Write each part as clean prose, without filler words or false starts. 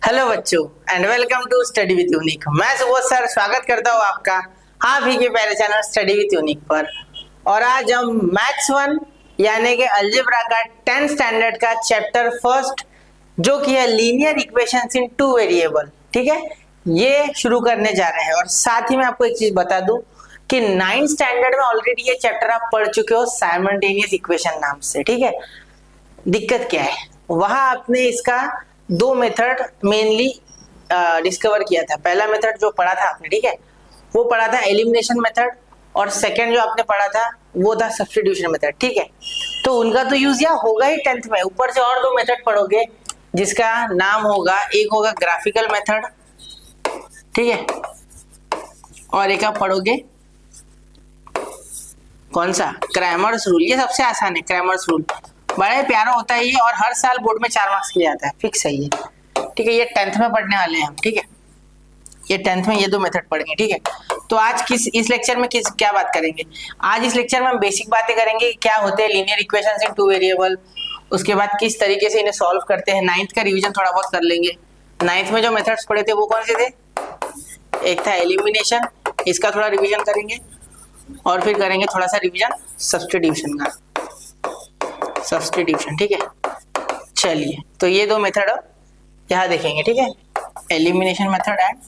Hello बच्चों and welcome to study with Unique. मैं Subodh sir स्वागत करता हूँ आपका आप ही के प्यारे चैनल स्टडी विद यूनिक पर। और आज हम मैथ्स 1 यानी कि अलजेब्रा का 10th स्टैंडर्ड का चैप्टर फर्स्ट जो कि है लीनियर इक्वेशंस इन टू वेरिएबल, ठीक है, ये शुरू करने जा रहे हैं। और साथ ही मैं आपको एक चीज बता दूं कि 9th स्टैंडर्ड में ऑलरेडी ये चैप्टर आप पढ़ चुके हो साइमल्टेनियस इक्वेशन नाम से, ठीक है। दिक्कत क्या है, वहां आपने इसका दो मेथड मेनली डिस्कवर किया था। पहला मेथड जो पढ़ा था आपने, ठीक है, वो पढ़ा था एलिमिनेशन मेथड, और सेकंड जो आपने पढ़ा था वो था सब्स्टिट्यूशन मेथड, ठीक है। तो उनका तो यूज यहाँ होगा ही 10th में। ऊपर से और दो मेथड पढ़ोगे जिसका नाम होगा, एक होगा ग्राफिकल मेथड, ठीक है, और एक आप पढ़ोगे कौन सा, क्रैमर्स रूल। ये सबसे आसान है, क्रैमर्स रूल बड़ा ही प्यारा होता है ये, और हर साल बोर्ड में 4 मार्क्स के लिए आता है, फिक्स है ये, ठीक है। ये 10th में पढ़ने वाले हैं हम, ठीक है, ये 10th में ये दो मेथड पढ़ेंगे, ठीक है। तो आज इस लेक्चर में क्या बात करेंगे, आज इस लेक्चर में हम बेसिक बातें करेंगे कि क्या होते हैं लीनियर इक्वेशंस इन टू वेरिएबल, उसके बाद किस तरीके से इन्हें सॉल्व करते हैं। 9th का रिवीजन थोड़ा बहुत कर लेंगे। 9th में जो मेथड्स पढ़े थे वो कौन से थे, एक था एलिमिनेशन, इसका थोड़ा रिविजन करेंगे, और फिर करेंगे थोड़ा सा रिविजन सब्स्टिट्यूशन का, सब्स्टिट्यूशन, ठीक है। चलिए, तो ये दो मेथड यहाँ देखेंगे, ठीक है, elimination method and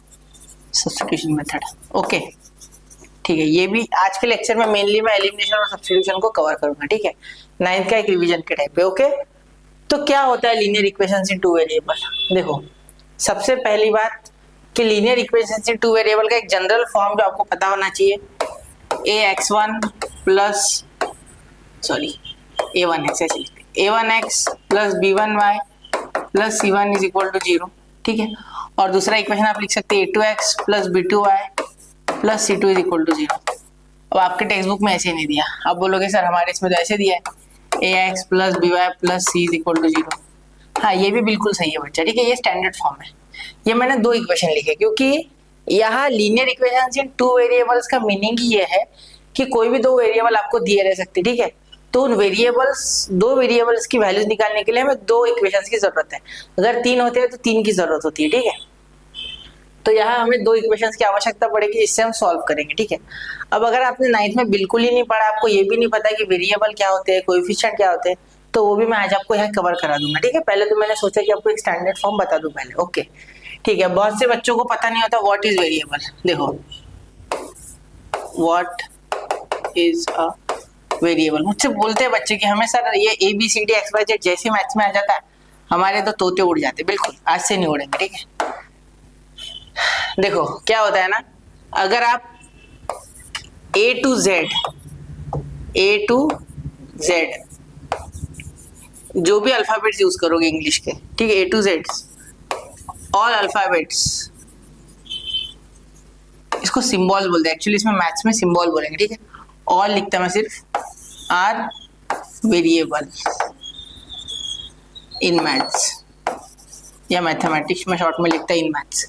substitution method, okay, ठीक है। ये भी आज के लेक्चर में मेनली मैं एलिमिनेशन और सब्स्टिट्यूशन को कवर करूंगा, ठीक है, 9th का एक रिवीजन के टाइप पे, ओके। तो क्या होता है लीनियर इक्वेशंस इन टू वेरिएबल। देखो, सबसे पहली बात कि लीनियर इक्वेशंस इन टू वेरिएबल का एक जनरल फॉर्म जो आपको पता होना चाहिए, a1x ऐसे लिखते हैं, a1x plus b1y plus c1 is equal to 0, ठीक है। और दूसरा इक्वेशन आप लिख सकते हैं a2x plus b2y plus c2 is equal to 0। अब आपके टेक्स्ट बुक में ऐसे नहीं दिया, आप बोलोगे सर हमारे इसमें तो ऐसे दिया है ax plus by plus c is equal to 0। हाँ, ये भी बिल्कुल सही है बच्चा, ठीक है, ये स्टैंडर्ड फॉर्म है। ये मैंने दो इक्वेशन लिखे क्योंकि यहाँ लीनियर इक्वेशंस इन टू वेरिएबल्स का मीनिंग ये है कि कोई भी दो वेरिएबल आपको दिए रह सकते, ठीक है। तो उन दो वेरिएबल्स की वैल्यूज निकालने के लिए हमें दो इक्वेशंस की जरूरत है। अगर 3 होते हैं तो 3 की जरूरत होती है, ठीक है। तो यहाँ हमें दो इक्वेशंस की आवश्यकता पड़ेगी जिससे हम सॉल्व करेंगे, ठीक है। अब अगर आपने 9th में बिल्कुल ही नहीं पढ़ा, आपको ये भी नहीं पता कि वेरिएबल क्या होते हैं, कोएफिशिएंट क्या होते हैं, तो वो भी मैं आज आपको यहाँ कवर करा दूंगा, ठीक है। पहले तो मैंने सोचा कि आपको एक स्टैंडर्ड फॉर्म बता दूं पहले, ओके, ठीक है। बहुत से बच्चों को पता नहीं होता व्हाट इज वेरिएबल। देखो, व्हाट इज अ वेरिएबल, मुझसे बोलते हैं बच्चे कि हमें सर ये ABCD XYZ जैसे मैथ्स में आ जाता है, हमारे तो तोते उड़ जाते। बिल्कुल, आज से नहीं उड़ेंगे, ठीक है। देखो क्या होता है ना, अगर आप A to Z जो भी अल्फाबेट्स यूज करोगे इंग्लिश के, ठीक है, A to Z all alphabets, इसको सिंबल बोलते हैं एक्चुअली, इसमें मैथ्स में सिंबल बोलेंगे, ठीक है। ऑल लिखता मैं सिर्फ, आर वेरिएबल इन मैथ्स, या मैथमेटिक्स में शॉर्ट में लिखता है इन मैथ्स,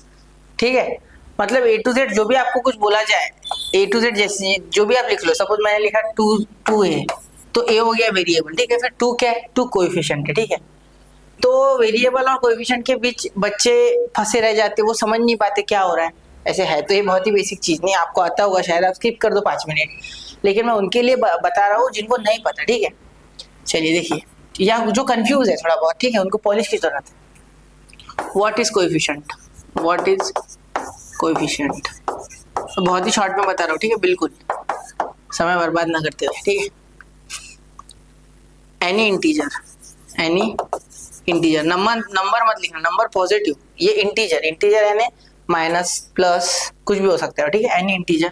ठीक है। मतलब A to Z जो भी आपको कुछ बोला जाए, A to Z जैसे जो भी आप लिख लो, सपोज मैंने लिखा 2 है, तो A हो गया वेरिएबल, ठीक है। फिर 2 क्या है, 2 कोएफिशिएंट है, ठीक है। तो वेरिएबल और कोएफिशिएंट के बीच बच्चे फंसे रह जाते, वो समझ नहीं पाते क्या हो रहा है। ऐसे है तो ये बहुत ही बेसिक चीज नहीं, आपको आता होगा शायद, आप स्किप कर दो 5 मिनट, लेकिन मैं उनके लिए बता रहा हूँ जिनको नहीं पता, ठीक है। चलिए देखिए, या जो कंफ्यूज है थोड़ा बहुत, ठीक है, उनको पॉलिश की जरूरत है। What is coefficient, what is coefficient, तो बहुत ही शॉर्ट में बता रहा हूँ, ठीक है, बिल्कुल समय बर्बाद ना करते हुए, ठीक है। एनी इंटीजर, नंबर मत लिखना, नंबर पॉजिटिव, ये इंटीजर यानी माइनस प्लस कुछ भी हो सकता है, ठीक है। एनी इंटीजर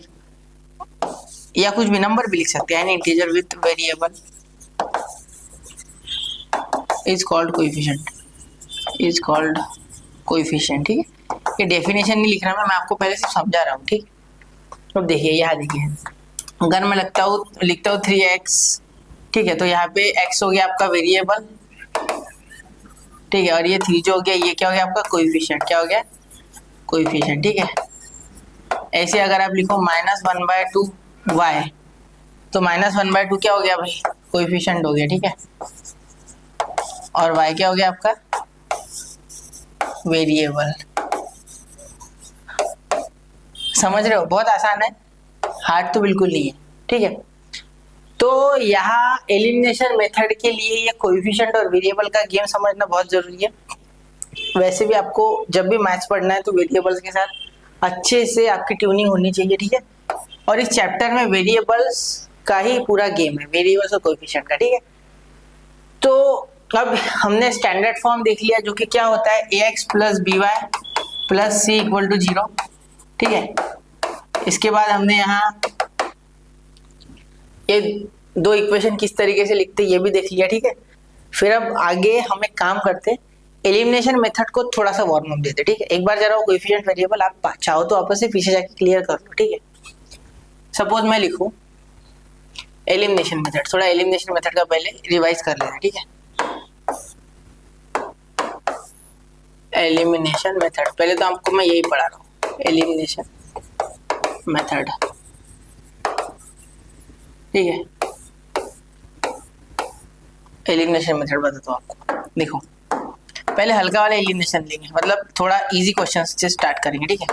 या कुछ भी नंबर भी लिख सकते हैं, any integer with variable is called coefficient, ठीक है। ये डेफिनेशन नहीं लिख रहा मैं आपको पहले से समझा रहा हूँ, ठीक। अब देखिए, यहाँ देखिए, अगर मैं लिखता हूँ 3x, ठीक है, तो यहाँ पे x हो गया आपका वेरिएबल, ठीक है, और ये 3 जो हो गया, ये क्या हो गया आपका कोएफिशिएंट, क्या हो गया कोएफिशिएंट, ठीक है। ऐसे अगर आप लिखो -1/2y, तो -1/2 क्या हो गया भाई, कोएफिशिएंट हो गया, ठीक है। और y क्या हो गया आपका वेरिएबल। समझ रहे हो, बहुत आसान है, हार्ड तो बिल्कुल नहीं है, ठीक है। तो यहाँ एलिमिनेशन मेथड के लिए ये कोएफिशिएंट और वेरिएबल का गेम समझना बहुत जरूरी है। वैसे भी आपको जब भी मैथ्स पढ़ना है तो वेरिएबल्स के साथ अच्छे से आपकी ट्यूनिंग होनी चाहिए, ठीक है। और इस चैप्टर में वेरिएबल्स का ही पूरा गेम है, वेरिएबल्स और कोएफिशिएंट का, ठीक है। तो अब हमने स्टैंडर्ड फॉर्म देख लिया, जो कि क्या होता है ax plus b y plus c equal to 0, ठीक है। इसके बाद हमने यहाँ ये दो इक्वेशन किस तरीके से लिखते हैं ये भी देख लिया, ठीक है। फिर अब आगे हम एक काम करते, एलिमिनेशन मेथड को थोड़ा सा वार्म अप देते, ठीक है। एक बार जरा वो कोएफिशिएंट वेरिएबल आप चाहो तो आपस से पीछे जाके क्लियर कर लो, ठीक है। सपोज मैं लिखूं एलिमिनेशन मेथड, थोड़ा एलिमिनेशन मेथड का पहले रिवाइज कर लेना, ठीक है। एलिमिनेशन मेथड पहले तो आपको मैं यही पढ़ा रहा हूँ, एलिमिनेशन मेथड, ठीक है। एलिमिनेशन मेथड बताता हूँ आपको, देखो पहले हल्का वाला एलिमिनेशन लेंगे, मतलब थोड़ा इजी क्वेश्चन से स्टार्ट करेंगे, ठीक है।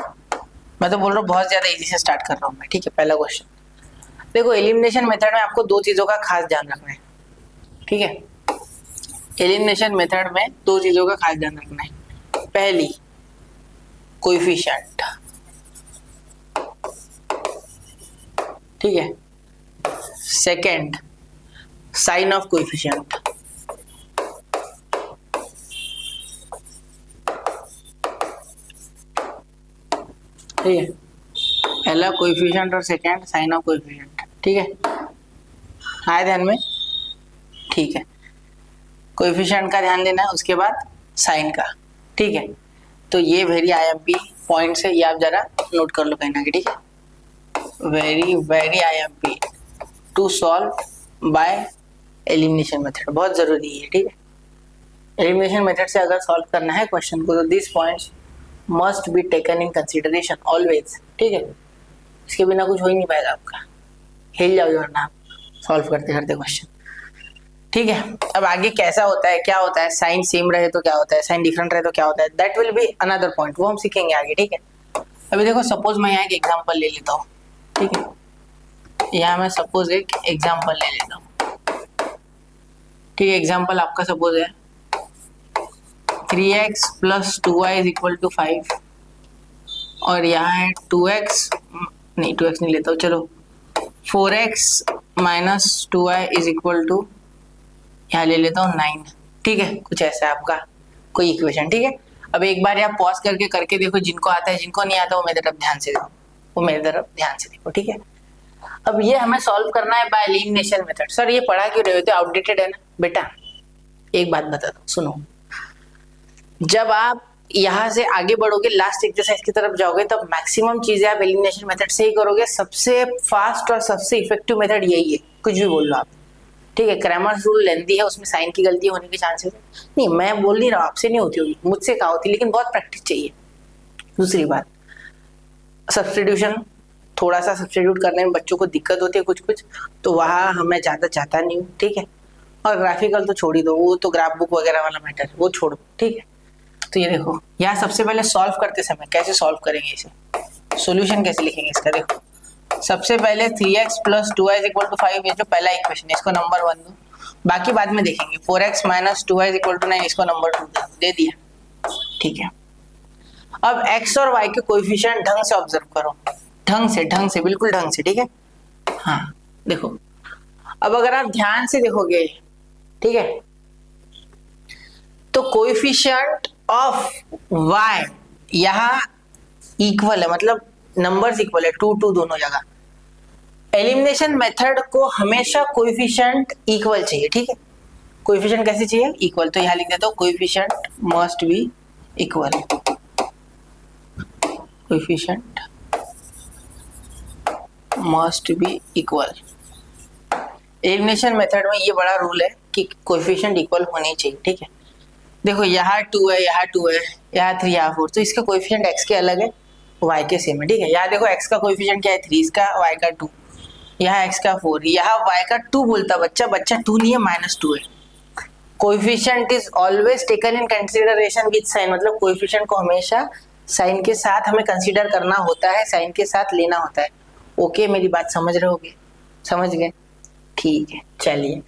मैं तो बोल रहा हूँ बहुत ज्यादा इजी से स्टार्ट कर रहा हूँ मैं, ठीक है। पहला क्वेश्चन देखो, एलिमिनेशन मेथड में आपको दो चीजों का खास ध्यान रखना है, ठीक है। एलिमिनेशन मेथड में दो चीजों का खास ध्यान रखना है। पहली कोएफिशिएंट, ठीक है। सेकंड साइन ऑफ कोएफिशिएंट, ठीक है। पहला कोएफिशिएंट और सेकंड साइन ऑफ कोएफिशिएंट, ठीक है। आए ध्यान में, ठीक है। कोएफिशिएंट का ध्यान देना है, उसके बाद साइन का, ठीक है। तो ये वेरी आईएमपी पॉइंट्स है, ये आप जरा नोट कर लो कहीं ना कहीं, ठीक है। Very very IMP to solve by elimination method, बहुत जरूरी है, ठीक है। एलिमिनेशन मेथड से अगर सॉल्व करना है क्वेश्चन को तो this points must be taken in consideration always, ठीक है। इसके बिना कुछ हो ही नहीं पाएगा आपका, हिल जाओगे वरना आप सॉल्व करते करते क्वेश्चन, ठीक है। अब आगे कैसा होता है, क्या होता है, साइन सेम रहे तो क्या होता है, साइन डिफरेंट रहे तो क्या होता है, that will be another point, वो हम सीखेंगे आगे, ठीक है। अभी देखो सपोज मैं यहाँ एक एग्जांपल ले लेता हूँ, ठीक है। यहाँ मैं सपोज एक एग्जांपल ले लेता हूँ, ठीक है। एग्जांपल आपका सपोज है 3x plus 2y is equal to 5, और यहाँ है 2x नहीं लेता हूँ, चलो 4x minus 2y is equal to, यहाँ ले लेता हूँ 9, ठीक है। कुछ ऐसा है आपका कोई इक्वेशन, ठीक है। अब एक बार आप पॉज करके देखो, जिनको आता है जिनको नहीं आता वो मेरी तरफ ध्यान से देखो, वो मेरी तरफ ध्यान से देखो, ठीक है। अब ये हमें सॉल्व करना है बाय एलिमिनेशन मेथड। सर ये पढ़ा क्यों रहे हो, तो आउटडेटेड है ना बेटा। एक बात बता दो, सुनो, जब आप यहाँ से आगे बढ़ोगे, लास्ट एक्सरसाइज की तरफ जाओगे, तब मैक्सिमम चीजें आप एलिमिनेशन मेथड से ही करोगे। सबसे फास्ट और सबसे इफेक्टिव मेथड यही है, कुछ भी बोल लो आप, ठीक है। क्रैमर्स रूल लेंथी है, उसमें साइन की गलती होने के चांसेस नहीं, मैं बोल नहीं रहा, आपसे नहीं होती होगी, मुझसे कहाँ होती, लेकिन बहुत प्रैक्टिस चाहिए। दूसरी बात, सब्स्टिट्यूशन, थोड़ा सा सब्स्टिट्यूट करने में बच्चों को दिक्कत होती है कुछ, तो वहाँ हमें ज्यादा चाहता नहीं हूँ, ठीक है। और ग्राफिकल तो छोड़ ही दो, वो तो ग्राफ बुक वगैरह वाला मैटर है, वो छोड़ दो, ठीक है। तो ये देखो, यहाँ सबसे पहले सॉल्व करते समय कैसे सॉल्व करेंगे इसे, सॉल्यूशन कैसे लिखेंगे इसका, देखो सबसे पहले 3x plus 2y is equal to 5, ये जो पहला इक्वेशन है इसको नंबर 1 दो, बाकी बाद में देखेंगे। 4x minus 2y is equal to 9, इसको नंबर 2 दे दिया, ठीक है। अब x और y के कोएफिशिएंट ढंग से ऑब्जर्व करो, ढंग से बिल्कुल ढंग से, ठीक है। हाँ देखो, अब अगर आप ध्यान से देखोगे, ठीक है, तो कोएफिशिएंट ऑफ y यहाँ इक्वल है, मतलब नंबर्स इक्वल है, 2 2 दोनों जगह। एलिमिनेशन मेथड को हमेशा कोएफिशिएंट इक्वल चाहिए, ठीक है। कोएफिशिएंट कैसे चाहिए, इक्वल। तो यहाँ लिख देता हूँ coefficient must be equal, coefficient must be equal. Elimination method में ये बड़ा रूल है कि कोएफिशिएंट इक्वल होने चाहिए, ठीक है। देखो यहाँ 2 है, यहाँ 2 है, यहाँ 3, यहाँ 4, तो इसका कोएफिशिएंट x के अलग है, y के सेम है, ठीक है। यहाँ देखो x का कोएफिशिएंट क्या है 3, इसका y का 2, यहाँ x का 4, यहाँ y का 2 बोलता बच्चा 2 नहीं है, -2 है। Coefficient is always taken in consideration with sign, मतलब कोएफिशिएंट को हमेशा साइन के साथ हमें कंसीडर करना होता है, साइन के साथ लेना होता है। ओके, मेरी बात समझ रहे होगे? समझ गए? ठीक है, चलिए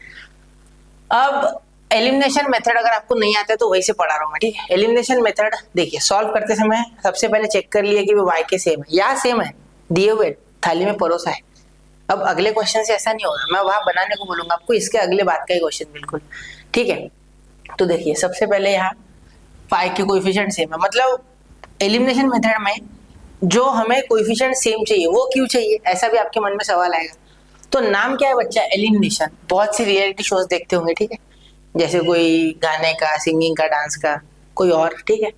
अब एलिमिनेशन मेथड अगर आपको नहीं आता है तो वही से पढ़ा रहा हूँ मैं, ठीक है। एलिमिनेशन मेथड देखिए, सॉल्व करते समय सबसे पहले चेक कर लिए कि वो y के सेम है, या सेम है, दिए हुए थाली में परोसा है। अब अगले क्वेश्चन से ऐसा नहीं होगा, मैं वहां बनाने को बोलूंगा आपको, इसके अगले बात का ही क्वेश्चन बिल्कुल, ठीक है। तो देखिए सबसे पहले यहाँ फाई के कोएफिशिएंट सेम है, मतलब एलिमिनेशन मेथड में जो हमें कोएफिशिएंट सेम चाहिए वो क्यों चाहिए, ऐसा भी आपके मन में सवाल आएगा। तो नाम क्या है बच्चा? एलिमिनेशन। बहुत सी रियलिटी शोज देखते होंगे, ठीक है, जैसे कोई गाने का, सिंगिंग का, डांस का, कोई और, ठीक है।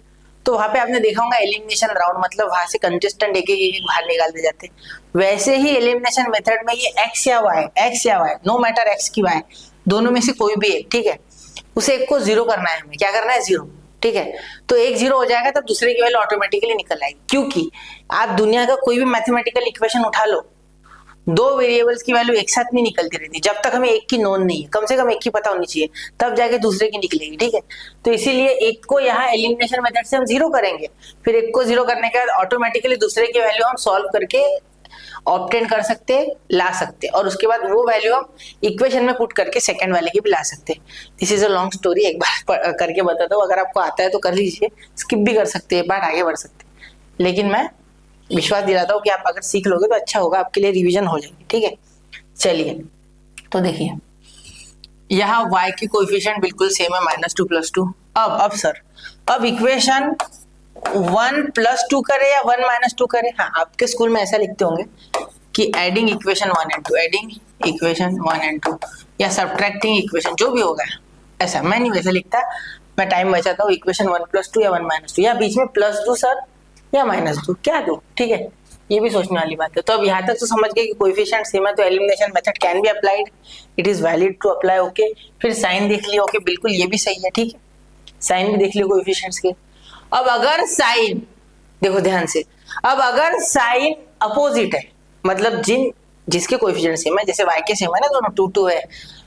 तो वहां पे आपने देखा होगा एलिमिनेशन राउंड, मतलब वहां से कंटेस्टेंट एक एक बाहर निकाल दिए जाते हैं। वैसे ही एलिमिनेशन मेथड में ये एक्स या वाई, नो मैटर एक्स की वाई, दोनों में से कोई भी एक, ठीक है, उसे एक को जीरो करना है, हमें क्या करना है? जीरो, ठीक है। तो एक जीरो हो जाएगा तब दूसरे की वैल्यू ऑटोमेटिकली निकल आएगी, क्योंकि आप दुनिया का कोई भी मैथमेटिकल इक्वेशन उठा लो, दो वेरिएबल्स की वैल्यू एक साथ नहीं निकलती रहती, जब तक हमें एक की नोन नहीं है, कम से कम एक की पता होनी चाहिए, तब जाके दूसरे की निकलेगी, ठीक है। तो इसीलिए एक को यहाँ एलिमिनेशन मेथड से हम जीरो करेंगे, फिर एक को जीरो करने के बाद ऑटोमेटिकली दूसरे की वैल्यू हम सॉल्व करके ऑब्टेन कर सकते, ला सकते, और उसके बाद वो वैल्यू हम इक्वेशन में पुट करके सेकंड वाले की भी ला सकते। This is a long story, एक बार करके बताता हूँ, अगर आपको आता है तो कर लीजिए, स्किप भी कर सकते हैं, एक बार आगे बढ़ सकते, लेकिन मैं विश्वास दिलाता हूँ कि आप अगर सीख लोगे तो अच्छा होगा, आपके लिए रिवीजन हो जाएगी, ठीक है। चलिए तो देखिए यहाँ y की कोएफिशिएंट बिल्कुल सेम है, -2 + 2। अब सर, अब इक्वेशन 1 + 2 करे या 1 - 2 करे? हाँ, आपके स्कूल में ऐसा लिखते होंगे कि adding equation 1 and 2, adding equation 1 and 2, या सब्ट्रैक्टिंग इक्वेशन, जो भी होगा ऐसा। मैं नहीं वैसे लिखता, मैं टाइम बचाता हूँ, इक्वेशन 1 + 2 या 1 - 2, या बीच में +2 सर या -2, क्या दो, ठीक है, ये भी सोचने वाली बात है। तो अब यहाँ तक तो समझ गए कि कोएफिशिएंट सेम है, तो elimination method can be applied, it is valid to apply, okay. फिर साइन देख लिया, ओके, बिल्कुल ये भी सही है, ठीक है, साइन भी देख लियो कोएफिशिएंट्स के। अब अगर साइन, देखो ध्यान से, अब अगर साइन अपोजिट है, मतलब जिसके कोएफिशिएंट सेम है, जैसे y के सेम है ना, दोनों 2 2 है,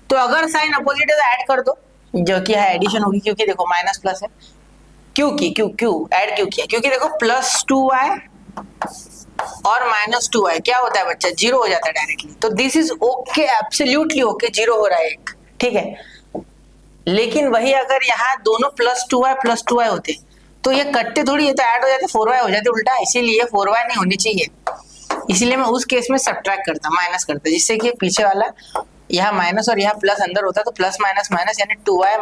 तो अगर साइन अपोजिट है तो ऐड कर दो, जो कि है एडिशन होगी, क्योंकि देखो माइनस प्लस है, क्यों ऐड क्यों किया? क्योंकि देखो +2y और -2y क्या होता है बच्चा? जीरो हो जाता है डायरेक्टली। तो this is okay, absolutely okay, zero हो रहा है एक, ठीक है। लेकिन वही अगर यहाँ दोनों +2y होते तो ये कट्टे थोड़ी, ये तो ऐड हो जाते, 4y हो जाते उल्टा, इसीलिए 4y नहीं होनी चाहिए, इसीलिए मैं उस केस में सब्ट्रैक्ट करता, माइनस करता, जिससे कि पीछे वाला यहाँ माइनस और यहाँ प्लस अंदर होता, तो प्लस माइनस माइनस यानी 2y -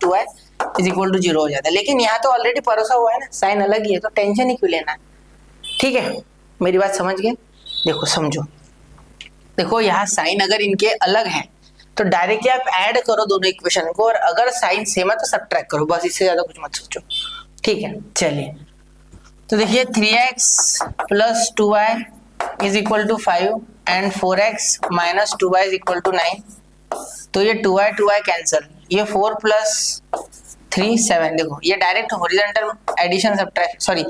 2y is equal to 0 हो जाता है। लेकिन यहाँ तो ऑलरेडी परोसा हुआ है ना, साइन अलग ही है, तो टेंशन ही क्यों लेना, ठीक है। मेरी बात समझ गए? देखो समझो, देखो यहाँ साइन अगर इनके अलग है तो डायरेक्टली आप ऐड करो दोनों इक्वेशन को, और अगर साइन सेम है तो सब्ट्रैक्ट करो, बस, इससे ज्यादा कुछ मत सोचो, ठीक है। चलिए तो देखिए 3x + 2y is equal to 5 and 4x - 2y is equal to 9, तो ये 2y कैंसल, ये 4 + 3 7, देखो ये direct horizontal addition subtraction, sorry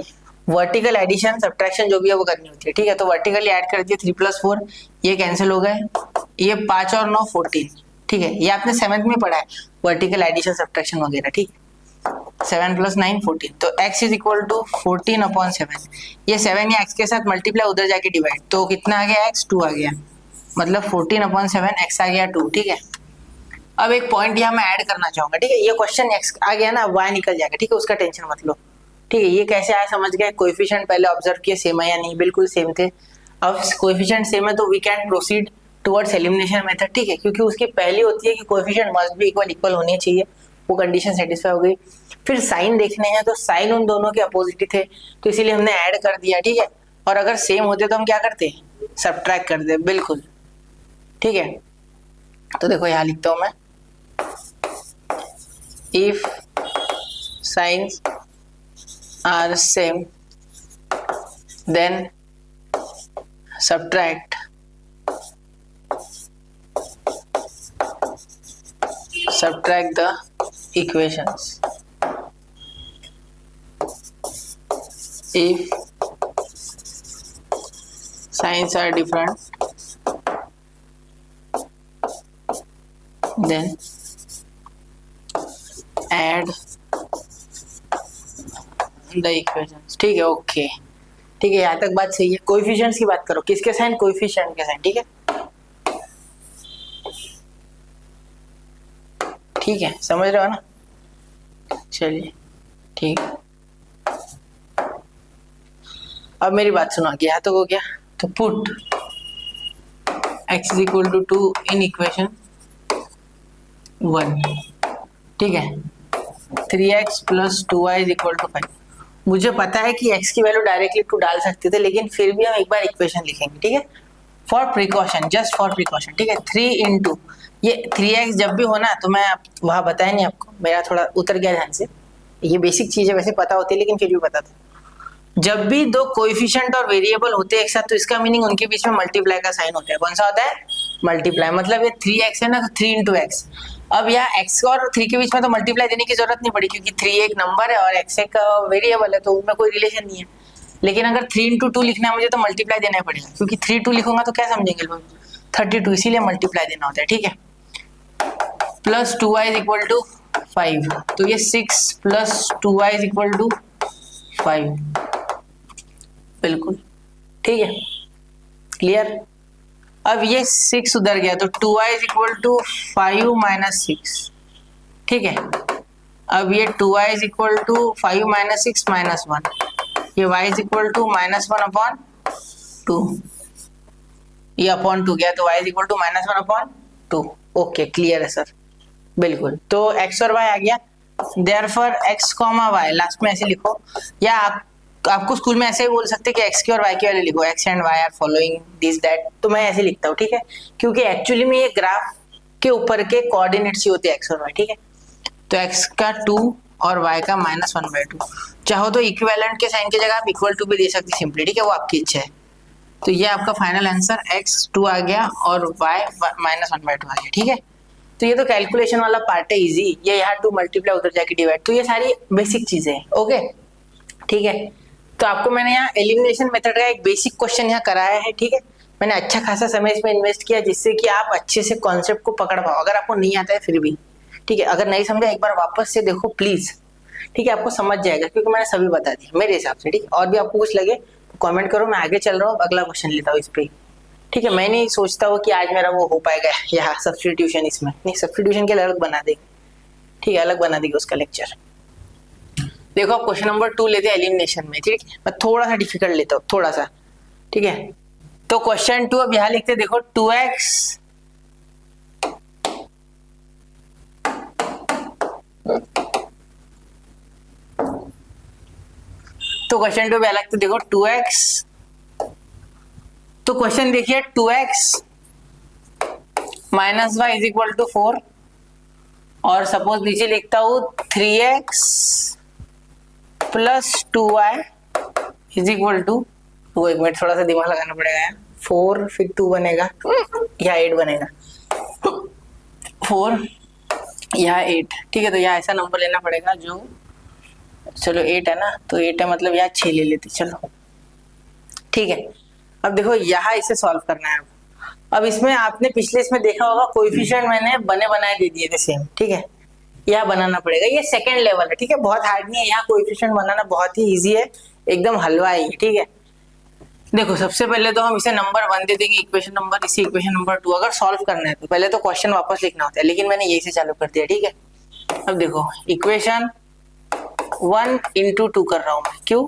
vertical addition subtraction जो भी है वो करनी होती है, ठीक है। तो वर्टिकली ऐड कर दिए, 3 + 4, ये कैंसिल हो गए, ये 5 और 9 14, ठीक है, ये आपने 7th में पढ़ा है वर्टिकल एडिशन सब्ट्रैक्शन वगैरह, ठीक है। 7 + 9 14, तो x इज इक्वल टू 14/7, ये 7 या x के साथ मल्टीप्लाई, उधर जाके डिवाइड, तो कितना आ गया? x 2 आ गया, मतलब 14/7 x आ गया 2, ठीक है। अब एक पॉइंट यहाँ मैं ऐड करना चाहूंगा, ठीक है, ये क्वेश्चन x आ गया ना, y निकल जाएगा, ठीक है, उसका टेंशन मत लो, ठीक है। ये कैसे आया समझ गए? कोएफिशिएंट पहले ऑब्जर्व किए, सेम है या नहीं, बिल्कुल सेम थे। अब कोएफिशिएंट सेम है तो we can proceed towards elimination method, ठीक है, क्योंकि उसकी पहली होती है कि कोएफिशिएंट मस्ट बी इक्वल होने चाहिए, वो कंडीशन सेटिस्फाई हो गई। फिर साइन देखने हैं, तो साइन उन दोनों के अपोजिट थे, तो इसीलिए हमने ऐड कर दिया, ठीक है। और अगर सेम होते तो हम क्या करते? सब्ट्रैक्ट कर दे, बिल्कुल, ठीक है। तो देखो यहाँ लिखता हूं मैं, if signs are same then subtract the equations. If signs are different then add the equations, ठीक है, ओके, ठीक है, यहाँ तक बात सही है। कोएफिशिएंट्स की बात करो, किसके साइन? कोएफिशिएंट के साइन, ठीक है, ठीक है, समझ रहे हो ना? चलिए ठीक, अब मेरी बात सुनो, आगे यहाँ तक हो गया। तो put x is equal to 2 in equation 1, ठीक है, 3x plus 2y is equal to 5। मुझे पता है कि x की वैल्यू डायरेक्टली 2 डाल सकते थे, लेकिन फिर भी हम एक बार इक्वेशन लिखेंगे, ठीक है, for precaution, just for precaution, ठीक है। 3 इंटू ये 3x जब भी होना, तो मैं वहाँ बताया नहीं आपको, मेरा थोड़ा उतर गया ध्यान से, ये बेसिक चीज़ें वैसे पता होती है लेकिन फिर भी बता दो। जब भी दो कोएफिशिएंट और वेरिएबल होते हैं एक साथ, तो इसका मीनिंग उनके बीच में मल्टीप्लाई का साइन होता है। कौन सा होता है? मल्टीप्लाई। मतलब ये 3x है ना, तो 3 इंटू एक्स। अब यहाँ x और 3 के बीच में तो मल्टीप्लाई देने की जरूरत नहीं पड़ी, क्योंकि 3 एक नंबर है और x एक वेरिएबल है, तो उनमें कोई रिलेशन नहीं है। लेकिन अगर 3 इंटू 2 लिखना है मुझे, तो मल्टीप्लाई देना पड़ेगा, क्योंकि 3 2 लिखूंगा तो क्या समझेंगे लोग? 32, इसीलिए मल्टीप्लाई देना होता है, ठीक है। Plus 2y is equal to 5, तो ये 6 plus 2y is equal to 5, बिल्कुल ठीक है, क्लियर। अब ये 6 उधर गया, तो 2y is equal to 5 minus 6, ठीक है। अब ये 2y is equal to 5 minus 6 minus 1, ये y is equal to minus 1 upon 2, ये अपॉन 2 गया, तो y is equal to minus 1 upon 2। Okay, clear है सर, बिल्कुल। तो x और y आ गया, therefore x comma y last में ऐसे लिखो, या आपको स्कूल में ऐसे ही बोल सकते हैं कि x की और y की वैल्यू लिखो, x and y are following this that, तो मैं ऐसे लिखता हूँ, ठीक है, क्योंकि एक्चुअली में ये ग्राफ के ऊपर के कोऑर्डिनेट्स ही होते हैं x और y, ठीक है। तो x का 2 और y का -1/2, चाहो तो इक्विवेलेंट के साइन की जगह आप इक्वल टू भी दे सकते सिंपली, ठीक है, वो आपकी इच्छा है। तो ये आपका फाइनल आंसर x 2 आ गया और y -1/2 आ गया, ठीक है। तो ये तो कैलकुलेशन वाला पार्ट है, इजी, ये यहाँ 2 मल्टीप्लाई उधर जाके डिवाइड, तो ये सारी बेसिक चीजें हैं, ओके, ठीक है। तो आपको मैंने यहाँ एलिमिनेशन मेथड का एक बेसिक क्वेश्चन यहाँ कराया है, ठीक है। मैंने अच्छा खासा समय इसमें इन्वेस्ट किया, जिससे कि आप अच्छे से कॉन्सेप्ट को पकड़ पाओ। अगर आपको नहीं आता है फिर भी, ठीक है, अगर नहीं समझा एक बार वापस से देखो प्लीज, ठीक है, आपको समझ जाएगा, क्योंकि मैंने सभी बता दिया मेरे हिसाब से, ठीक है। और भी आपको कुछ लगे तो कमेंट करो, मैं आगे चल रहा हूँ, अगला क्वेश्चन लेता हूँ इस पे, ठीक है। मैं नहीं सोचता हूँ कि आज मेरा वो हो पाएगा यहाँ सब्स्टिट्यूशन, इसमें नहीं, सब्स्टिट्यूशन के लिए अलग बना देंगे, ठीक है, अलग बना देंगे उसका लेक्चर। देखो आप क्वेश्चन नंबर 2 लेते हैं एलिमिनेशन में, ठीक है, मैं थोड़ा सा डिफिकल्ट लेता हूँ, थोड़ा सा, ठीक है। तो क्वेश्चन 2 अब यहाँ लिखते, देखो 2x तो क्वेश्चन 2 भी अलग, तो देखो 2x, तो क्वेश्चन देखिए 2x minus y is equal to 4, और सपोज नीचे लिखता हूं 3x plus 2y is equal to, वो एक मिनट थोड़ा सा दिमाग लगाना पड़ेगा यार, 4 फिर 2 बनेगा या 8 बनेगा, 4 यहाँ 8, ठीक है। तो यहाँ ऐसा नंबर लेना पड़ेगा जो, चलो 8 है ना, तो 8 है, मतलब यहाँ 6 ले लेते, चलो ठीक है। अब देखो यहाँ इसे सॉल्व करना है। अब इसमें आपने पिछले इसमें देखा होगा कोएफिशिएंट मैंने बने बनाए दे दिए थे सेम, ठीक है, यहाँ बनाना पड़ेगा, ये सेकंड लेवल है, ठीक है, बहुत हार्ड नहीं है, यहाँ कोएफिशिएंट बनाना बहुत ही इजी है, एकदम हलवा है, ठीक है। देखो सबसे पहले तो हम इसे नंबर 1 दे देंगे, इक्वेशन नंबर, इसी इक्वेशन नंबर 2 अगर सॉल्व करना है तो पहले तो क्वेश्चन वापस लिखना होता है, लेकिन मैंने यही से चालू कर दिया, ठीक है। अब देखो इक्वेशन 1 इंटू 2 कर रहा हूं मैं, क्यों?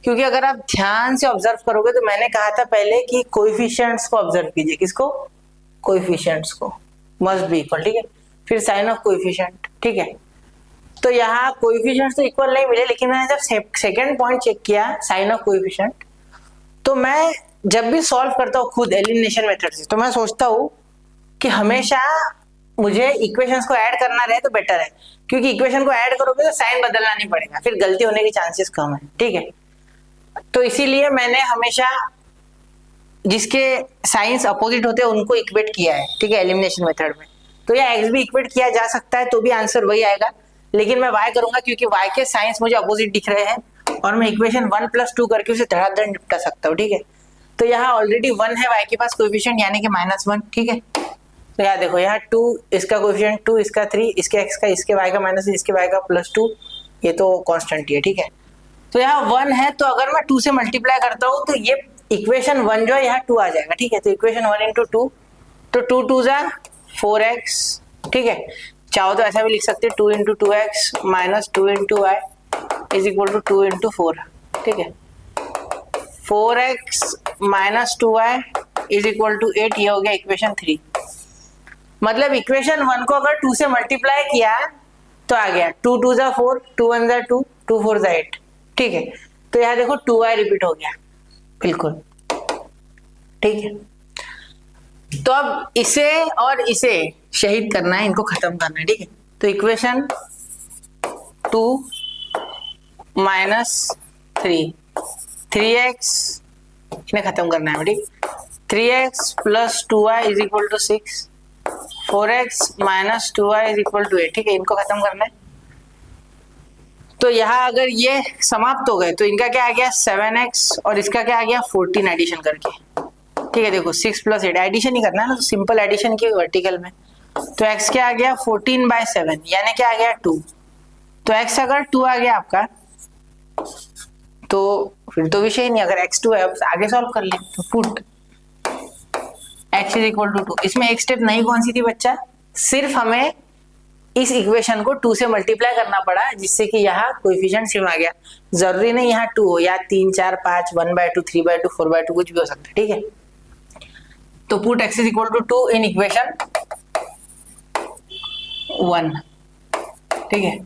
क्योंकि अगर आप ध्यान से ऑब्जर्व करोगे तो मैंने कहा था पहले कि कोएफिशिएंट्स को ऑब्जर्व कीजिए, किसको? कोएफिशिएंट्स को, मस्ट बी इक्वल, ठीक है, फिर साइन ऑफ कोएफिशिएंट, ठीक है। तो यहाँ कोएफिशिएंट्स तो इक्वल नहीं मिले, लेकिन मैंने जब सेकंड पॉइंट चेक किया साइन ऑफ कोएफिशिएंट, तो मैं जब भी सॉल्व करता हूँ खुद एलिमिनेशन मेथड से, तो मैं सोचता हूँ कि हमेशा मुझे इक्वेशंस को ऐड करना रहे तो बेटर है, क्योंकि इक्वेशन को ऐड करोगे तो साइन बदलना नहीं पड़ेगा, फिर गलती होने के चांसेस कम है, ठीक है। तो इसीलिए मैंने हमेशा जिसके साइंस अपोजिट होते हैं उनको इक्वेट किया है, ठीक है, एलिमिनेशन मेथड में। तो या एक्स भी इक्वेट किया जा सकता है तो भी आंसर वही आएगा, लेकिन मैं वाई करूंगा क्योंकि वाई के साइंस मुझे अपोजिट दिख रहे हैं, और मैं इक्वेशन 1 + 2 करके उसे धड़ाधड़ निपटा सकता हूँ, ठीक है। तो यहाँ ऑलरेडी 1 है वाई के पास कोएफिशिएंट, यानी कि -1, ठीक है। तो यहाँ देखो, यहाँ 2 इसका कोएफिशिएंट 2, इसका 3, इसके x का, इसके y का माइनस, इसके y का +2, ये तो कांस्टेंट ही है, ठीक है। तो यहाँ 1 है, तो अगर मैं 2 से मल्टीप्लाई करता हूँ तो ये इक्वेशन 1 जो है यहाँ 2 आ जाएगा, ठीक है। तो इक्वेशन 1 × 2, तो 2 2 जा 4x, ठीक है। चाहो तो ऐसा भी लिख सकते हैं 2 × 2x minus 2 × y is equal to 2 × 4, ठीक है। 4x minus 2y is equal to 8, ये हो गया इक्वेशन 3। मतलब इक्वेशन 1 को अगर 2 से मल्टीप्लाई किया तो आ गया 2 2 जा 4, 2 1 जा 2, 2 4 जा 8, ठीक है। तो यहाँ देखो 2y रिपीट हो गया, बिल्कुल, ठीक है। तो अब इसे और इसे शहीद करना है, इनको खत्म करना है, ठीक है। तो इक्वेशन 2 माइनस 3, 3x इन्हें खत्म करना है, ठीक। 3x plus 2y is equal to 6, 4x minus 2y is equal to 8, ठीक है। इनको खत्म करना है। तो यहाँ अगर ये समाप्त हो गए तो इनका क्या आ गया 7x और इसका क्या आ गया 14 एडिशन करके, ठीक है। देखो 6 + 8 एडिशन ही करना है ना, तो सिंपल एडिशन की वर्टिकल में। तो x क्या आ गया 14/7 यानी क्या आ गया 2। तो x अगर 2 आ गया आपका तो फिर तो विषय नहीं, अगर x 2 है अब आगे सॉल्व कर ले। तो put x is equal to 2। इसमें एक स्टेप नहीं कौन सी थी बच्चा, सिर्फ हमें इस इक्वेशन को 2 से मल्टीप्लाई करना पड़ा, जिससे कि यहाँ कोएफिशिएंट सेम आ गया। जरूरी नहीं यहाँ 2 हो, या 3 4 5 1/2 3/2 4/2 कुछ भी हो सकता है, ठीक है। तो put x is equal to 2 in equation 1, ठीक है।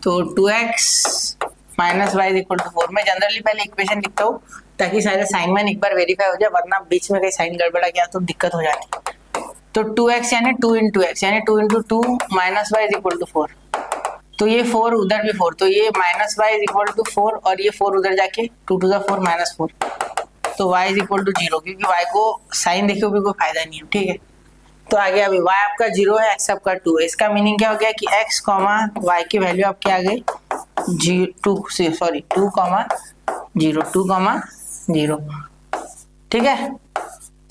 तो 2x minus y is equal to 4। मैं जनरली पहले इक्वेशन लिखता हूँ ताकि सारे साइन में एक बार वेरीफाई हो जाए, वरना बीच में कहीं साइन गड़बड़ा गया तो दिक्कत हो जाती है। तो 2x यानी 2 × x यानी 2 × 2 minus y is equal to 4। तो ये 4 उधर भी 4, तो ये minus y is equal to 4 और ये 4 उधर जाके 2 2 जा 4 माइनस 4, तो y इज इक्वल टू 0, क्योंकि y को साइन देखे भी कोई फायदा नहीं है, ठीक है। तो आ गया अभी y आपका 0 है, x आपका 2 है। इसका मीनिंग क्या हो गया कि x, y की वैल्यू आपके आ गई 2, 0, ठीक है।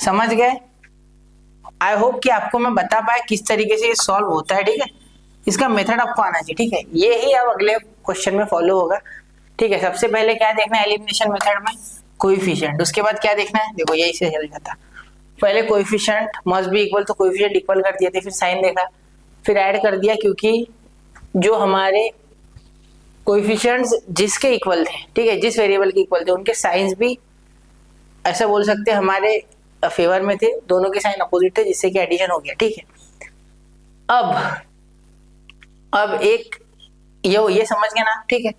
समझ गए? आई होप कि आपको मैं बता पाया किस तरीके से ये सॉल्व होता है, ठीक है। इसका मेथड आपको आना चाहिए, ठीक है। ये ही अब अगले क्वेश्चन में फॉलो होगा, ठीक है। सबसे पहले क्या देखना है एलिमिनेशन मेथड में, कोएफिशिएंट। उसके बाद क्या देखना है, देखो यही से चल जाता। पहले कोएफिशिएंट मस्ट बी इक्वल, तो कोएफिशिएंट इक्वल कर दिए थे, फिर साइन देखा, फिर ऐड कर दिया, क्योंकि जो हमारे कोएफिशिएंट्स जिसके इक्वल थे, ठीक है, जिस वेरिएबल के इक्वल थे, उनके साइंस भी ऐसा बोल सकते हैं हमारे फेवर में थे, दोनों के साइन अपोजिट थे, जिससे कि एडिशन हो गया, ठीक है। अब एक ये समझ गए ना, ठीक है।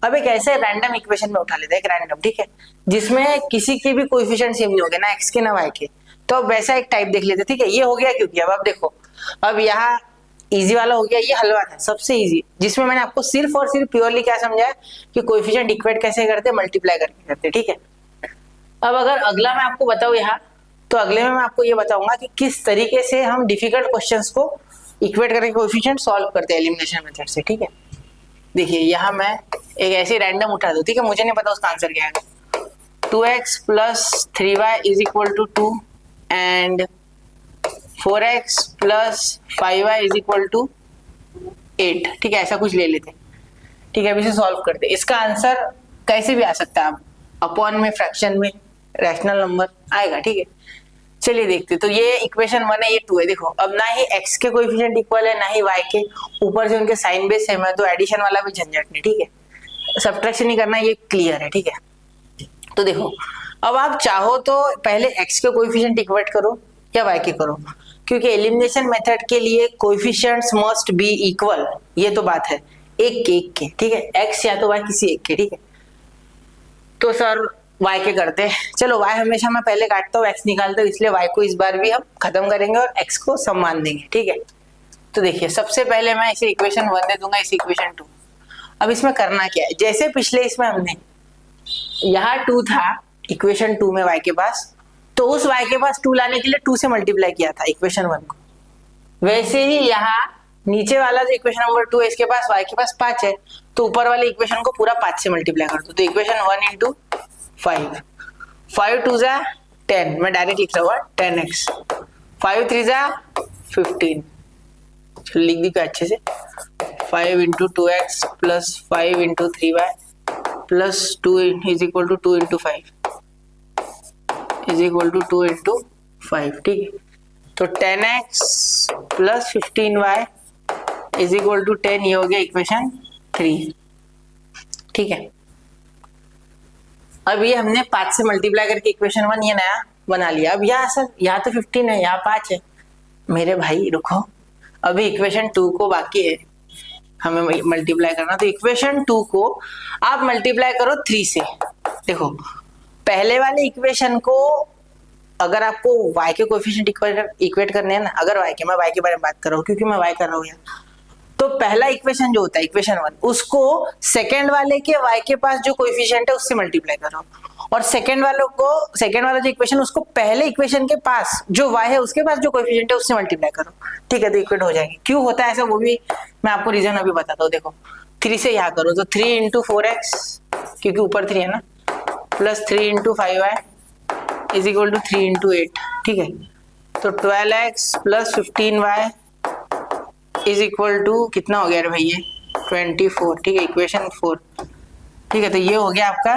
अब एक ऐसे रैंडम इक्वेशन में उठा लेते हैं, एक रैंडम, ठीक है, जिसमें किसी के भी कोएफिशिएंट सेम नहीं होंगे, ना x के ना y के। तो अब वैसा एक टाइप देख लेते, ठीक है। ये हो गया क्योंकि अब देखो, अब यहाँ इजी वाला हो गया, ये हलवा था सबसे इजी, जिसमें मैंने आपको सिर्फ और सिर्फ प्योरली क्या समझाया कि कोएफिशिएंट इक्वेट कैसे करते, मल्टीप्लाई करके करते, ठीक है। अब अगर अगला मैं आपको बताऊं यहाँ, तो अगले में मैं आपको ये बताऊंगा कि किस तरीके से हम डिफिकल्ट क्वेश्चंस को इक्वेट करके कोएफिशिएंट सॉल्व करते हैं एलिमिनेशन मेथड से, ठीक है। देखिए यहाँ मैं एक ऐसी रैंडम उठा दूं, ठीक है, मुझे नहीं पता उसका आंसर क्या है। 2x plus 3y is equal to 2 and 4x plus 5y is equal to 8, ठीक है, ऐसा कुछ ले लेते, ठीक है। अब इसे सॉल्व करते। इसका आंसर कैसे भी आ सकता है, अपॉन में, फ्रैक्शन में, रैशनल नंबर आएगा, ठीक है। चलिए देखते। तो ये इक्वेशन 1 है, ये 2 है। देखो अब ना ही x के कोएफिशिएंट इक्वल है, ना ही y के, ऊपर से उनके साइन बेस सेम है, तो एडिशन वाला भी झंझट नहीं, ठीक है। सब्ट्रैक्शन नहीं करना, ये क्लियर है, ठीक है। तो देखो अब आप चाहो तो पहले x के कोएफिशिएंट इक्वेट करो या y के करो, क्योंकि एलिमिनेशन मेथड के लिए कोएफिशिएंट्स मस्ट बी इक्वल, ये तो बात है, एक के, ठीक है। x या तो y किसी एक के, ठीक है। तो सर y के करते हैं। चलो y हमेशा मैं पहले काटता हूँ, x निकालता हूँ, इसलिए y को इस बार भी हम खत्म करेंगे और x को सम्मान देंगे, ठीक है। तो देखिए सबसे पहले मैं इसे इक्वेशन 1 दे दूंगा, इसे इक्वेशन 2। अब इसमें करना क्या है, जैसे पिछले इसमें हमने यहाँ 2 था इक्वेशन 2 में y के पास, तो उस y के पास 2 लाने के लिए 2 से मल्टीप्लाई किया था इक्वेशन 1 को, वैसे ही यहाँ नीचे वाला जो इक्वेशन नंबर 2 है, इसके पास y के पास 5 है, तो ऊपर वाले इक्वेशन को पूरा 5 से मल्टीप्लाई कर दो। तो इक्वेशन 1 × 5, 5 2 जा 10, मैं डायरेक्ट लिख रहा हूँ 10x, 5 3 जा 15, चलो लिख दी अच्छे से, 5 into 2x plus 5 into 3y plus 2 is equal to 2 into 5 is equal to 2 into 5, ठीक है। तो 10x plus 15y is equal to 10, ये हो गया इक्वेशन 3, ठीक है। अब ये हमने 5 से मल्टीप्लाई करके इक्वेशन 1 ये नया बना लिया। अब यहाँ सर यहाँ तो 15 है, यहाँ 5 है, मेरे भाई रुको, अभी इक्वेशन 2 को बाकी है हमें मल्टीप्लाई करना। तो इक्वेशन 2 को आप मल्टीप्लाई करो 3 से। देखो पहले वाले इक्वेशन को अगर आपको y के कोएफिशिएंट इक्वेट करने हैं ना, अगर y के, मैं y के बारे में बात कर रहा हूँ क्योंकि मैं y कर रहा हूँ यहाँ, तो पहला इक्वेशन जो होता है इक्वेशन 1, उसको सेकंड वाले के y के पास जो कोएफिशिएंट है उससे मल्टीप्लाई करो, और सेकंड वाला जो इक्वेशन उसको पहले इक्वेशन के पास जो y है उसके पास जो कोएफिशिएंट है उससे मल्टीप्लाई करो, ठीक है। तो इक्वेट हो जाएगी। क्यों होता है ऐसा वो भी मैं आपको रीजन अभी बताता हूँ। देखो 3 से यहाँ करो तो 3 इंटू 4x, क्योंकि ऊपर 3 है ना, plus 3 into 5y is equal to 3 into 8, ठीक है। तो 12x plus 15y is equal to कितना हो गया रे भैया, 24, ठीक है, इक्वेशन 4, ठीक है। तो ये हो गया आपका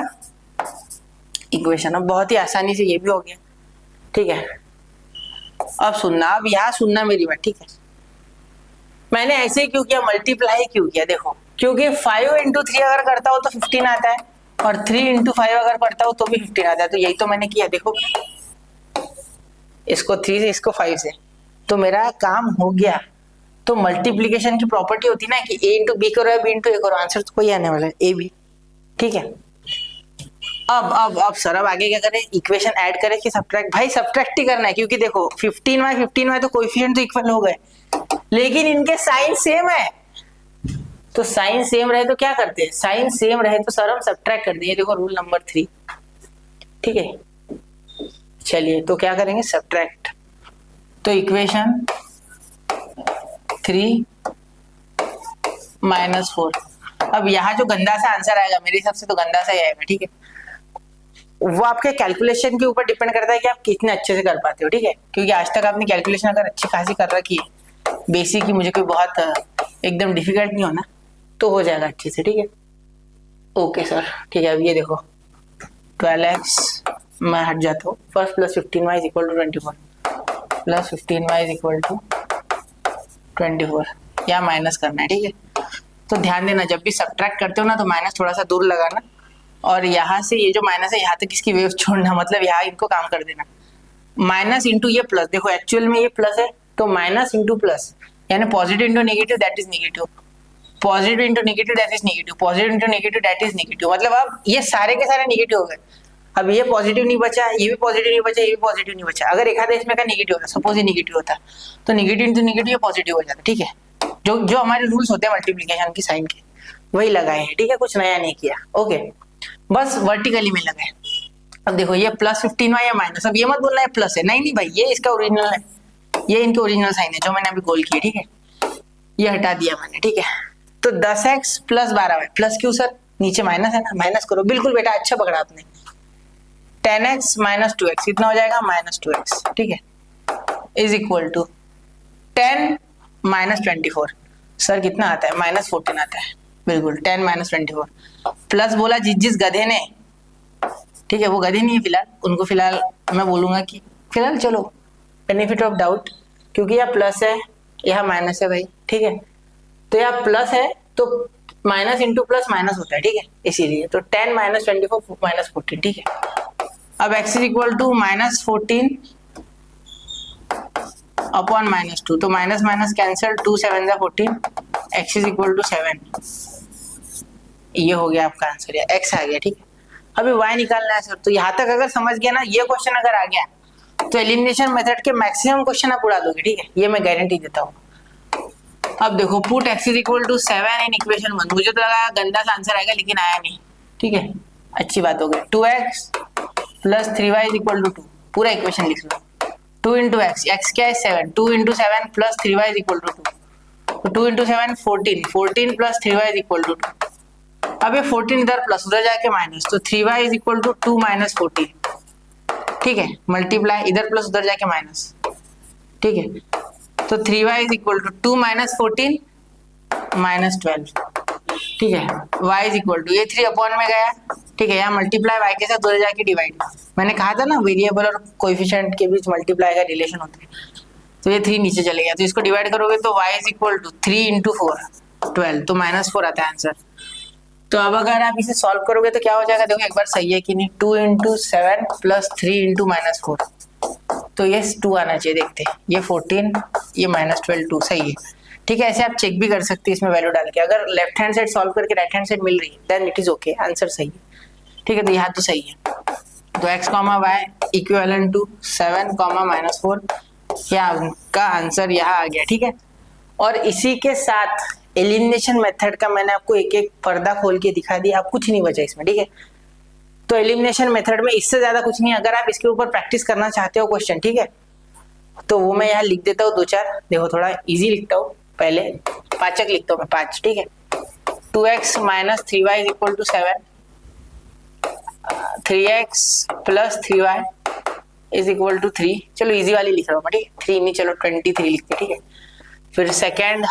इक्वेशन। अब बहुत ही आसानी से ये भी हो गया, ठीक है। अब सुनना, अब यहाँ सुनना मेरी बात, ठीक है। मैंने ऐसे ही क्यों किया, मल्टीप्लाई क्यों किया, देखो क्योंकि 5 इंटू 3 अगर करता हो तो 15 आता है, और 3 इंटू 5 अगर करता हो तो भी 15 आता है। तो यही तो मैंने किया, देखो इसको 3 से इसको 5 से, तो मेरा काम हो गया। तो मल्टीप्लीकेशन की प्रॉपर्टी होती है ना कि a इंटू बी करो या b इंटू ए करो, आंसर तो कोई आने वाला है, ए बी, ठीक है। अब सर अब आगे क्या करें, इक्वेशन ऐड करें कि सब्ट्रैक्ट, भाई सब्ट्रैक्ट ही करना है, क्योंकि देखो 15y तो कोएफिशिएंट तो इक्वल हो गए, लेकिन इनके साइन सेम है। तो साइन सेम रहे तो क्या करते हैं, साइन सेम रहे तो सर हम सब्ट्रैक्ट कर दिए, देखो रूल नंबर 3, ठीक है। चलिए तो क्या करेंगे, सब्ट्रैक्ट। तो इक्वेशन 3 माइनस 4, अब यहाँ जो गंदा सा आंसर आएगा, मेरे हिसाब से तो गंदा सा ही आएगा, ठीक है। वो आपके कैलकुलेशन के ऊपर डिपेंड करता है कि आप कितने अच्छे से कर पाते हो, ठीक है। क्योंकि आज तक आपने कैलकुलेशन अगर अच्छी खासी कर रखी है, बेसिक की, मुझे कोई बहुत एकदम डिफिकल्ट नहीं होना, तो हो जाएगा अच्छे से, ठीक है। ओके सर, ठीक है। अब ये देखो 12x, मैं हट जाता हूँ, first plus 15y is equal to 24 plus 15y is equal to 24, या माइनस करना है, ठीक है। तो ध्यान देना, जब भी सब्ट्रैक्ट करते हो ना तो माइनस थोड़ा सा दूर लगाना, और यहाँ से ये जो माइनस है यहाँ तक इसकी वेव छोड़ना, मतलब यहाँ इनको काम कर देना। माइनस इंटू ये प्लस, देखो एक्चुअल में ये प्लस है, तो माइनस इंटू प्लस, यानी positive into negative that is negative, positive into negative that is negative, positive into negative that is negative, मतलब अब ये सारे के सारे नेगेटिव हो गए। अब ये पॉजिटिव नहीं बचा, ये भी पॉजिटिव नहीं बचा, ये भी पॉजिटिव नहीं बचा। अगर एक आधा इसमें का नेगेटिव होता, सपोज ये नेगेटिव होता, तो नेगेटिव इंटू नेगेटिव पॉजिटिव हो जाता, ठीक है। जो हमारे रूल्स होते हैं मल्टीप्लिकेशन की साइन के, वही लगाए हैं, ठीक है, कुछ नया नहीं किया, ओके। बस वर्टिकली में लगाए। अब देखो ये प्लस 15y या माइनस, अब ये मत बोलना है प्लस है, नहीं भाई, ये इसका ओरिजिनल है, ये इनके ओरिजिनल साइन है जो मैंने अभी गोल किया, ठीक है। ये हटा दिया मैंने, ठीक है। तो 10x प्लस 12y, प्लस क्यों सर, नीचे माइनस है ना, माइनस करो, बिल्कुल बेटा, अच्छा पकड़ा आपने। 10x माइनस 2x कितना हो जाएगा, माइनस 2x, ठीक है, is equal to 10 minus 24, sir कितना आता है, माइनस 14 आता है, बिल्कुल 10 माइनस 24, प्लस बोला जिस गधे ने, ठीक है, वो गधे नहीं है फिलहाल, उनको फिलहाल मैं बोलूंगा कि फिलहाल चलो बेनिफिट ऑफ डाउट, क्योंकि यह प्लस है यह माइनस है भाई, ठीक है। तो यह प्लस है तो माइनस इंटू प्लस माइनस होता है, ठीक है, इसीलिए। तो 10 माइनस 24 माइनस 14, ठीक है। अब x is equal to minus 14 upon minus 2, तो माइनस माइनस कैंसिल, 2 7 जा 14, x इज इक्वल टू 7, ये हो गया आपका आंसर, या x आ गया, ठीक है। अभी y निकालना है सर, तो यहाँ तक अगर समझ गया ना, ये क्वेश्चन अगर आ गया तो एलिमिनेशन मेथड के मैक्सिमम क्वेश्चन आप उड़ा दोगे, ठीक है, ये मैं गारंटी देता हूँ। अब देखो put x is equal to 7 in equation 1, मुझे तो लगा गंदा सा आंसर आएगा, लेकिन आया नहीं, ठीक है, अच्छी बात हो गई। 2x plus 3y is equal to 2, पूरा इक्वेशन लिख लो, 2 इंटू एक्स, एक्स क्या है 7, 2 into 7 plus 3y is equal to 2, तो 2 into 7 14, 14 plus 3y is equal to 2। अब ये 14 इधर प्लस, उधर जाके माइनस, तो 3y is equal to 2 minus 14, ठीक है, मल्टीप्लाई, इधर प्लस उधर जाके माइनस, ठीक है। तो 3y is equal to 2 minus 14 minus 12, ठीक है। y इज इक्वल टू ये 3 अपॉन में गया, ठीक है, यहाँ मल्टीप्लाई y के साथ उधर जाके डिवाइड, मैंने कहा था ना वेरिएबल और कोएफिशिएंट के बीच मल्टीप्लाई का रिलेशन होता है, तो ये 3 नीचे चले गया, तो इसको डिवाइड करोगे तो y is equal to 3 into 4 12, तो -4 आता है आंसर। तो अब अगर आप इसे सॉल्व करोगे तो क्या हो जाएगा, देखो एक बार सही है कि नहीं, 2 इंटू 7 प्लस 3 इंटू -4, तो ये 2 आना चाहिए, देखते हैं, ये 14 ये -12 2 सही है, ठीक है। ऐसे आप चेक भी कर सकते हैं इसमें वैल्यू डाल के, अगर लेफ्ट हैंड साइड सॉल्व करके राइट हैंड साइड मिल रही है then it is okay, answer सही है, ठीक है। तो यहाँ तो सही है, तो x comma y equivalent to 7 comma -4, यहाँ का आंसर यहाँ आ गया, ठीक है। और इसी के साथ एलिमिनेशन मेथड का मैंने आपको एक एक पर्दा खोल के दिखा दिया, अब कुछ नहीं बचा इसमें, ठीक है। तो एलिमिनेशन मेथड में इससे ज्यादा कुछ नहीं, अगर आप इसके ऊपर प्रैक्टिस करना चाहते हो क्वेश्चन, ठीक है, तो वो मैं यहाँ लिख देता हूँ 2-4, देखो थोड़ा इजी लिखता हूँ, पहले पांचक लिखता हूँ मैं 5, ठीक है। 2x minus 3y is equal to 7, 3x plus 3y is equal to 3, चलो इजी वाली लिख रहा हूँ मैं, ठीक है, 3 नहीं, चलो 23 लिखते, ठीक है। फिर second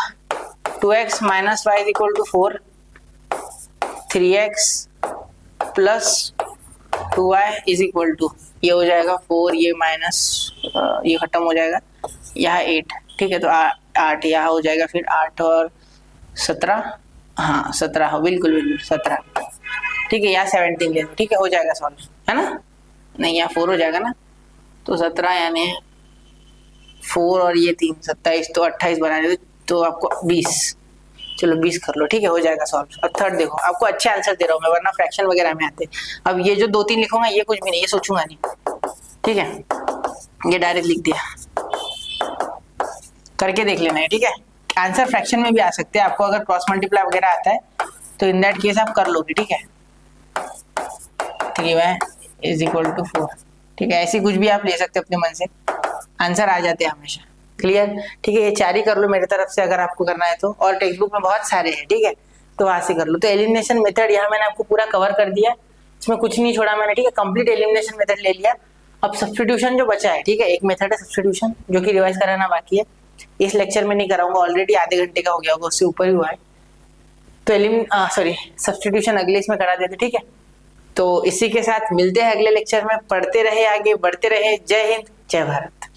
2x minus y is equal to 4, 3x plus 2y is equal to, ये हो जाएगा 4, ये माइनस ये खत्म हो जाएगा, यहाँ 8, ठीक है, तो 8 यहाँ हो जाएगा, फिर 8 और 17, हाँ 17 हो, बिल्कुल बिल्कुल 17, ठीक है, यहाँ 17 ले लो, ठीक है, हो जाएगा सॉल्व, है ना, नहीं यहाँ 4 हो जाएगा ना, तो 17 यानी 4 और ये 3 27, तो 28 बना दे तो आपको 20, चलो 20 कर लो, ठीक है, हो जाएगा सॉल्व। अब थर्ड देखो, आपको अच्छे आंसर दे रहा हूँ मैं, वरना फ्रैक्शन वगैरह में आते, अब ये जो 2-3 लिखूंगा ये कुछ भी नहीं, ये सोचूंगा नहीं, ठीक है, ये डायरेक्ट लिख दिया, करके देख लेना है, ठीक है। आंसर फ्रैक्शन में भी आ सकते हैं, आपको अगर क्रॉस मल्टीप्लाई वगैरह आता है तो इन दैट केस आप कर लोगे, ठीक है। 3y इज इक्वल टू 4, ठीक है, ऐसी कुछ भी आप ले सकते हैं अपने मन से, आंसर आ जाते हैं हमेशा, क्लियर, ठीक है। ये 4 ही कर लो मेरे तरफ से अगर आपको करना है तो, और टेक्स्ट बुक में बहुत सारे हैं, ठीक है, तो वहां से कर लो। तो एलिमिनेशन मेथड यहाँ मैंने आपको पूरा कवर कर दिया, इसमें कुछ नहीं छोड़ा मैंने, ठीक है, कंप्लीट एलिमिनेशन मेथड ले लिया। अब सब्स्टिट्यूशन जो बचा है, ठीक है, एक मेथड है सब्स्टिट्यूशन जो कि रिवाइज कराना बाकी है, इस लेक्चर में नहीं कराऊंगा, ऑलरेडी आधे घंटे का हो गया होगा, उससे ऊपर ही हुआ है, तो सब्स्टिट्यूशन अगले इसमें करा देते, ठीक है। तो इसी के साथ मिलते हैं अगले लेक्चर में, पढ़ते रहे आगे बढ़ते रहे, जय हिंद जय भारत।